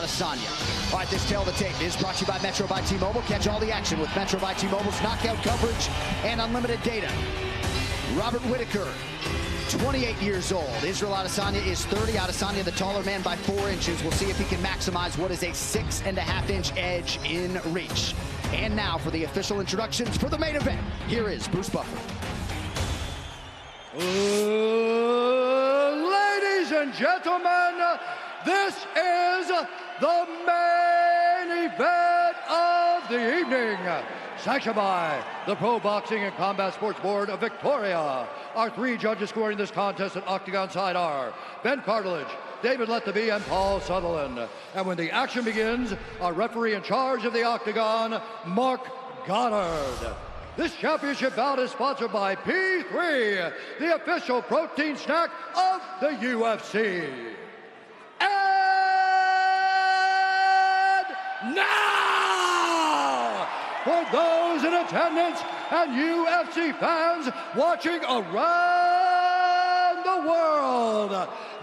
Adesanya. All right, this tail of the tape is brought to you by Metro by T-Mobile. Catch all the action with Metro by T-Mobile's knockout coverage and unlimited data. Robert Whittaker, 28 years old. Israel Adesanya is 30. Adesanya, the taller man by 4 inches. We'll see if he can maximize what is a 6.5-inch edge in reach. And now for the official introductions for the main event. Here is Bruce Buffer. Ladies and gentlemen, this is the main event of the evening. Sanctioned by the Pro Boxing and Combat Sports Board of Victoria. Our 3 judges scoring this contest at Octagon side are Ben Cartilage, David Lethaby, and Paul Sutherland. And when the action begins, our referee in charge of the Octagon, Mark Goddard. This championship bout is sponsored by P3, the official protein snack of the UFC. And now, for those in attendance and UFC fans watching around the world,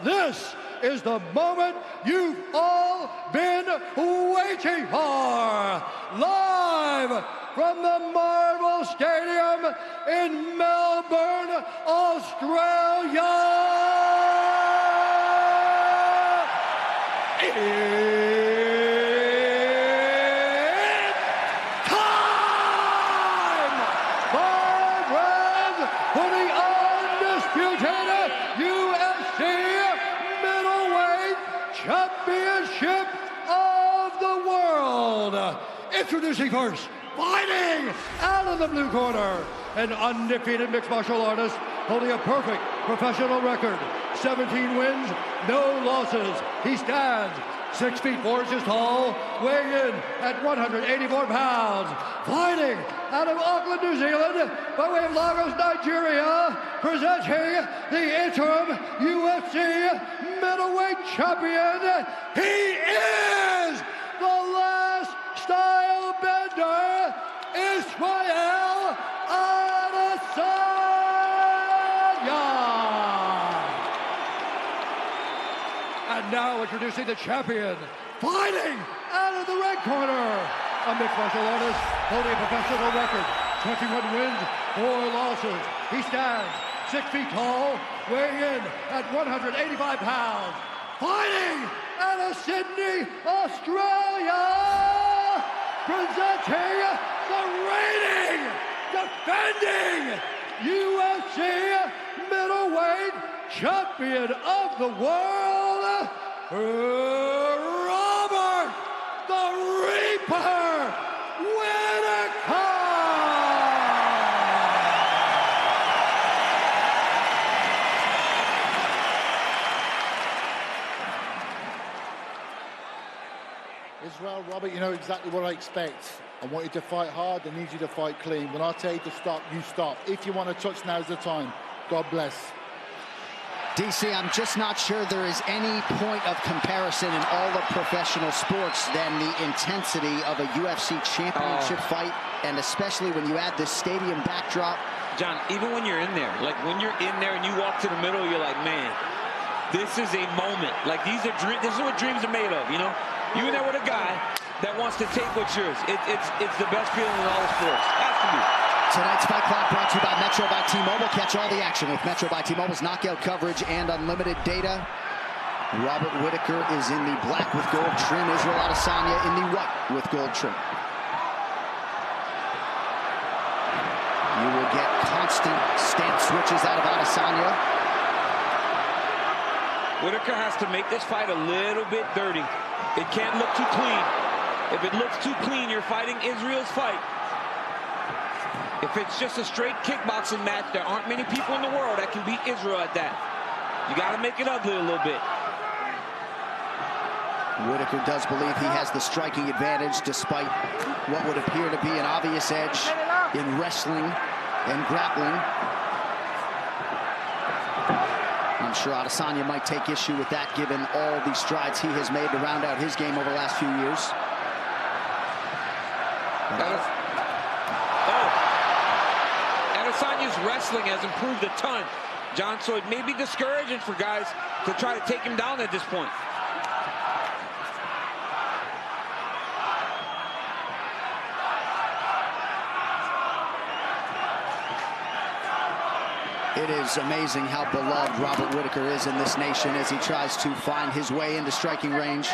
this is the moment you've all been waiting for. Live from the Marvel Stadium in Melbourne, Australia. It's time! 5 rounds for the undisputed UFC middleweight championship of the world. Introducing first, fighting out of the blue corner, an undefeated mixed martial artist holding a perfect professional record. 17 wins, no losses. He stands 6 feet 4 inches tall, weighing in at 184 pounds. Fighting out of Auckland, New Zealand, by way of Lagos, Nigeria, presenting the interim UFC middleweight champion. He is the last style bender, Israel Adesanya. And now introducing the champion, fighting out of the red corner, a mixed martial artist holding a professional record, 21 wins, 4 losses. He stands 6 feet tall, weighing in at 185 pounds. Fighting out of Sydney, Australia, presenting the reigning, defending UFC middleweight champion of the world, Robert the Reaper Whittaker. Israel, Robert, you know exactly what I expect. I want you to fight hard. I need you to fight clean. When I tell you to stop, you stop. If you want to touch, now's the time. God bless. DC, I'm just not sure there is any point of comparison in all of professional sports than the intensity of a UFC championship fight, and especially when you add this stadium backdrop. John, even when you're in there, like when you're in there and you walk to the middle, you're like, man, this is a moment. Like this is what dreams are made of, you know? You in there with a guy that wants to take what's yours. It's the best feeling in all the sports. Has to be. Tonight's Fight Clock brought to you by Metro by T-Mobile. Catch all the action with Metro by T-Mobile's knockout coverage and unlimited data. Robert Whittaker is in the black with gold trim. Israel Adesanya in the white with gold trim. You will get constant stance switches out of Adesanya. Whittaker has to make this fight a little bit dirty. It can't look too clean. If it looks too clean, you're fighting Israel's fight. If it's just a straight kickboxing match, there aren't many people in the world that can beat Israel at that. You got to make it ugly a little bit. Whittaker does believe he has the striking advantage despite what would appear to be an obvious edge in wrestling and grappling. I'm sure Adesanya might take issue with that given all the strides he has made to round out his game over the last few years. Adesanya's wrestling has improved a ton, John, so it may be discouraging for guys to try to take him down at this point. It is amazing how beloved Robert Whittaker is in this nation as he tries to find his way into striking range.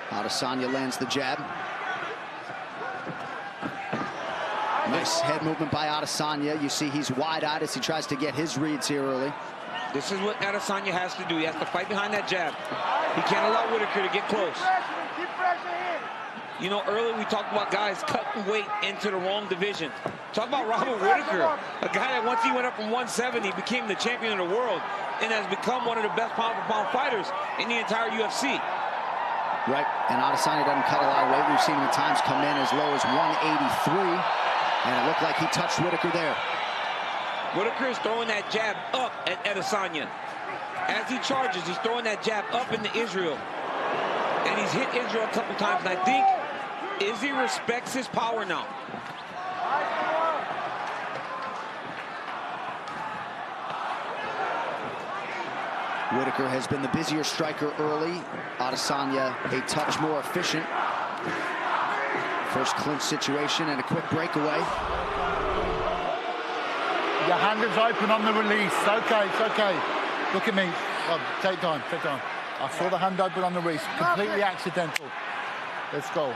Adesanya lands the jab. Nice head movement by Adesanya. You see he's wide-eyed as he tries to get his reads here early. This is what Adesanya has to do. He has to fight behind that jab. He can't allow Whittaker to get close. You know, earlier we talked about guys cutting weight into the wrong division. Talk about Robert Whittaker, a guy that once he went up from 170, became the champion of the world and has become one of the best pound-for-pound fighters in the entire UFC. Right, and Adesanya doesn't cut a lot of weight. We've seen him at times come in as low as 183, and it looked like he touched Whittaker there. Whittaker is throwing that jab up at Adesanya. As he charges, he's throwing that jab up into Israel. And he's hit Israel a couple times, and I think Izzy respects his power now. Whittaker has been the busier striker early. Adesanya a touch more efficient. First clinch situation and a quick breakaway. Your hand is open on the release. Okay, it's okay. Look at me. Oh, take time, take time. I saw the hand open on the release. Completely accidental. Let's go.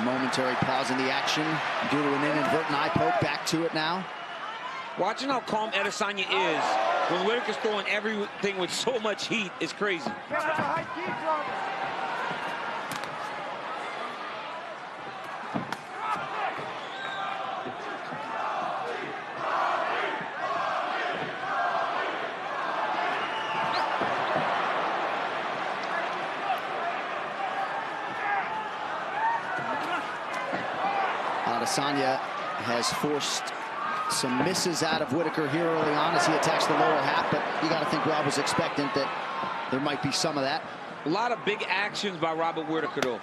Momentary pause in the action due to an inadvertent eye poke. Back to it now. Watching how calm Adesanya is when Whittaker's throwing everything with so much heat is crazy. Adesanya has forced some misses out of Whittaker here early on as he attacks the lower half, but you got to think Rob was expectant that there might be some of that. A lot of big actions by Robert Whittaker, though.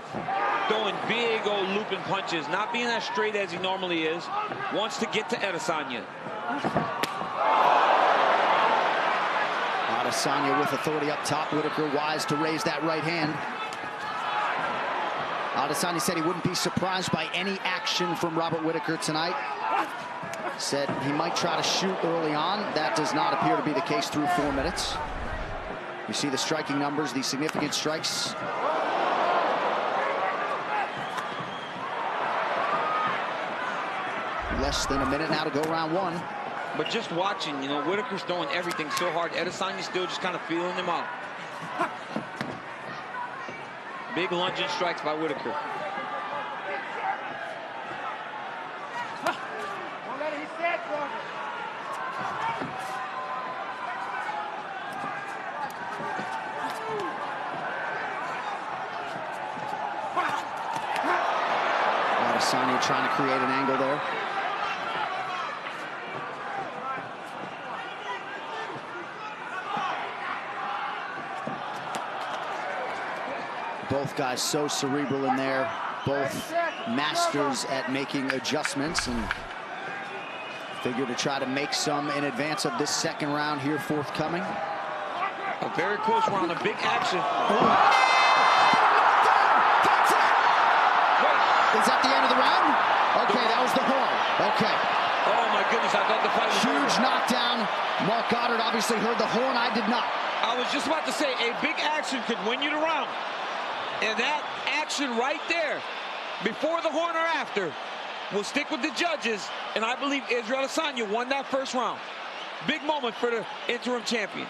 Throwing big old looping punches, not being as straight as he normally is. Wants to get to Adesanya. Adesanya with authority up top. Whittaker wise to raise that right hand. Adesanya said he wouldn't be surprised by any action from Robert Whittaker tonight. Said he might try to shoot early on. That does not appear to be the case through 4 minutes. You see the striking numbers, the significant strikes. Less than a minute now to go round one. But just watching, you know, Whittaker's throwing everything so hard. Adesanya's still just kind of feeling him out. Big lunging strikes by Whittaker. Adesanya trying to create an angle there. Both guys so cerebral in there, both masters at making adjustments, and figure to try to make some in advance of this second round here forthcoming. A very close round, a big action. Is that the end of the round? Okay, that was the horn. Okay. Oh my goodness, I thought the fight was huge knockdown. Mark Goddard obviously heard the horn. I did not. I was just about to say, a big action could win you the round. And that action right there, before the horn or after, will stick with the judges. And I believe Israel Adesanya won that first round. Big moment for the interim champion.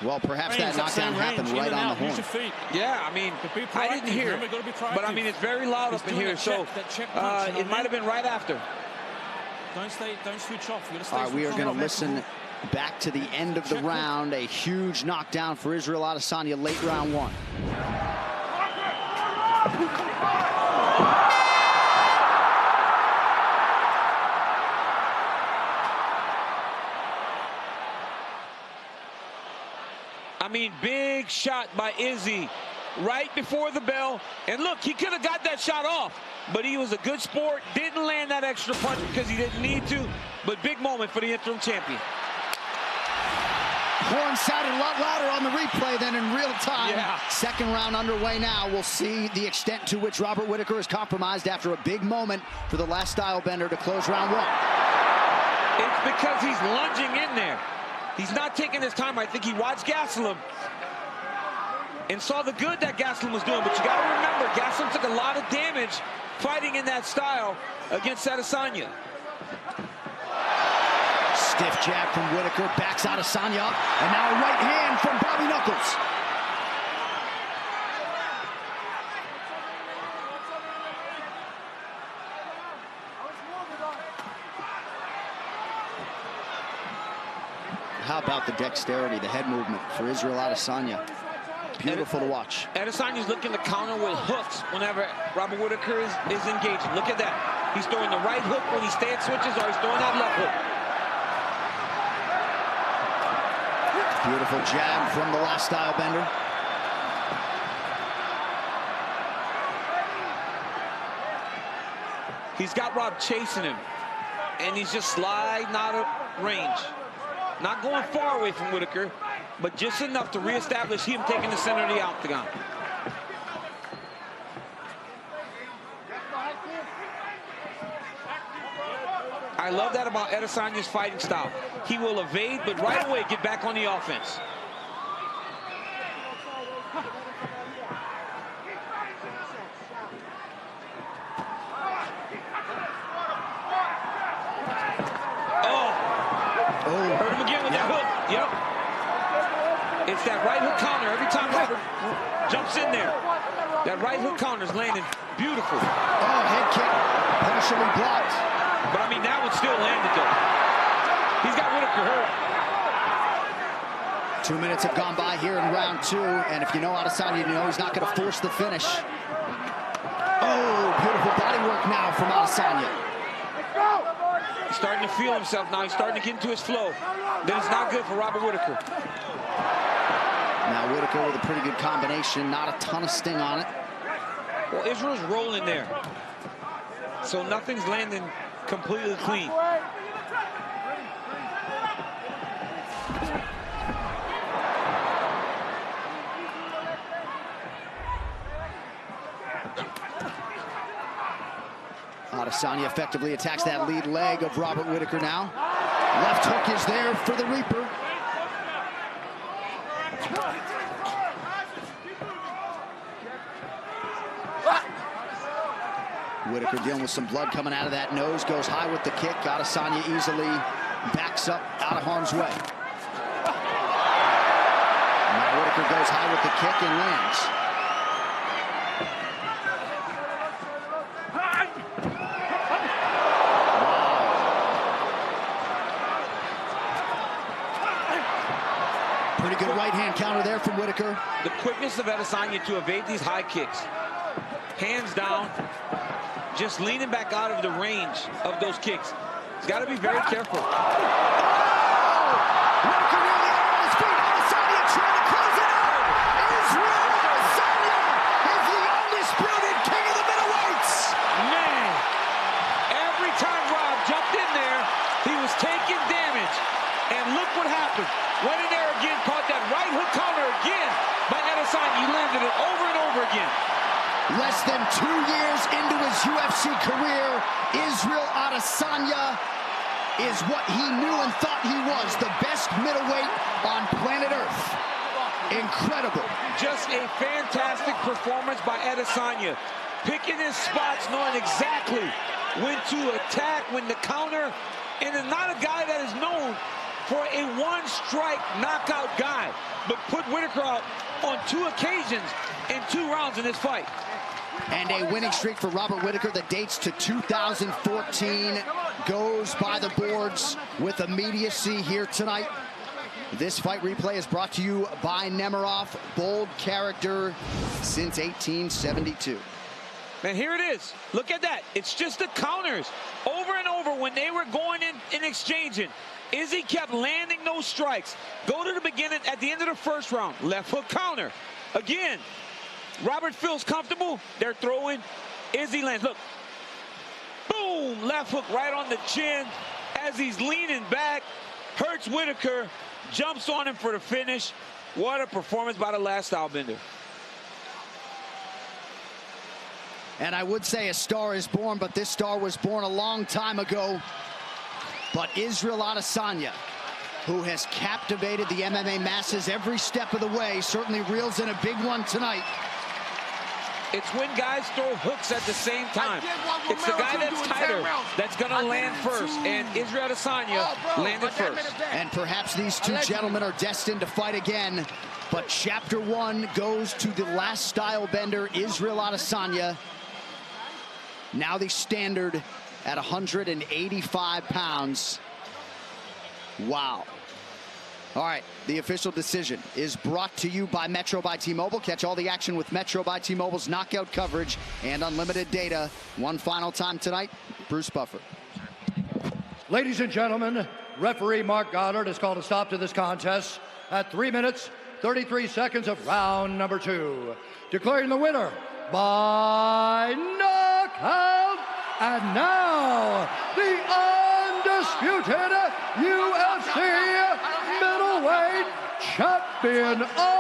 Well, perhaps that knockdown happened right on the horn. Yeah, I mean, I didn't hear it, but I mean, it's very loud up in here, so it might have been right after. Don't switch off. All right, we are going to listen back to the end of the round. A huge knockdown for Israel Adesanya late round one. I mean, big shot by Izzy right before the bell. And look, he could have got that shot off, but he was a good sport. Didn't land that extra punch because he didn't need to. But big moment for the interim champion. horn sounded a lot louder on the replay than in real time. Yeah. Second round underway now. We'll see the extent to which Robert Whittaker is compromised after a big moment for the last style bender to close round one. It's because he's lunging in there. He's not taking his time. I think he watched Gastelum and saw the good that Gastelum was doing. But you got to remember, Gastelum took a lot of damage fighting in that style against Adesanya. Stiff jab from Whittaker, backs Adesanya up, and now a right hand from Bobby Knuckles. How about the dexterity, the head movement for Israel Adesanya? Beautiful to watch. Adesanya's looking to counter with hooks whenever Robert Whittaker is engaging. Look at that. He's throwing the right hook when he stance switches, or he's throwing that left hook. Beautiful jab from the last style bender. He's got Rob chasing him, and he's just sliding out of range. Not going far away from Whittaker, but just enough to reestablish him taking the center of the octagon. I love that about Adesanya's fighting style. He will evade, but right away get back on the offense. Hurt him again with that hook. Yep. It's that right hook counter. Every time Robert jumps in there, that right hook counter is landing beautiful. Oh, head kick, partially blocked. But I mean, that one still landed though. He's got Whittaker hurt. 2 minutes have gone by here in round two, and if you know Adesanya, you know he's not going to force the finish. Oh, beautiful body work now from Adesanya. He's starting to feel himself now. He's starting to get into his flow. Then it's not good for Robert Whittaker. Now Whittaker with a pretty good combination. Not a ton of sting on it. Well, Israel's rolling there, so nothing's landing completely clean. Adesanya effectively attacks that lead leg of Robert Whittaker now. Left hook is there for the Reaper. Whittaker dealing with some blood coming out of that nose, goes high with the kick. Adesanya easily backs up out of harm's way. Now Whittaker goes high with the kick and lands. Pretty good right hand counter there from Whittaker. The quickness of Adesanya to evade these high kicks. Hands down, just leaning back out of the range of those kicks. He's got to be very careful. Whittaker nearly out on his feet. Adesanya trying to close it out. Israel Adesanya is the undisputed king of the middleweights. Man, every time Rob jumped in there, he was taking damage. And look what happened. Went in there again, caught that right hook counter again by Adesanya. He landed it over and over again. Less than 2 years into his UFC career, Israel Adesanya is what he knew and thought he was, the best middleweight on planet Earth. Incredible. Just a fantastic performance by Adesanya. Picking his spots, knowing exactly when to attack, when to counter, and is not a guy that is known for a one-strike knockout guy, but put Whittaker out on 2 occasions in 2 rounds in this fight. And a winning streak for Robert Whittaker that dates to 2014 goes by the boards with immediacy here tonight. This fight replay is brought to you by Nemiroff, bold character since 1872. And here it is. Look at that. It's just the counters over and over when they were going in and exchanging. Izzy kept landing those strikes. Go to the beginning, at the end of the first round. Left hook counter. Again, Robert feels comfortable. They're throwing. Izzy lands. Look. Boom. Left hook right on the chin as he's leaning back. Hurts Whittaker. jumps on him for the finish. What a performance by the last stylebender. And I would say a star is born, but this star was born a long time ago. But Israel Adesanya, who has captivated the MMA masses every step of the way, certainly reels in a big one tonight. It's when guys throw hooks at the same time. It's the guy that's tighter that's going to land first, and Israel Adesanya landed first. And perhaps these two gentlemen are destined to fight again, but chapter one goes to the last style bender, Israel Adesanya. Now the standard at 185 pounds. Wow. All right, the official decision is brought to you by Metro by T-Mobile. Catch all the action with Metro by T-Mobile's knockout coverage and unlimited data. One final time tonight, Bruce Buffer. Ladies and gentlemen, referee Mark Goddard has called a stop to this contest at 3 minutes, 33 seconds of round number 2. Declaring the winner by knockout, and now the undisputed UFC middleweight champion of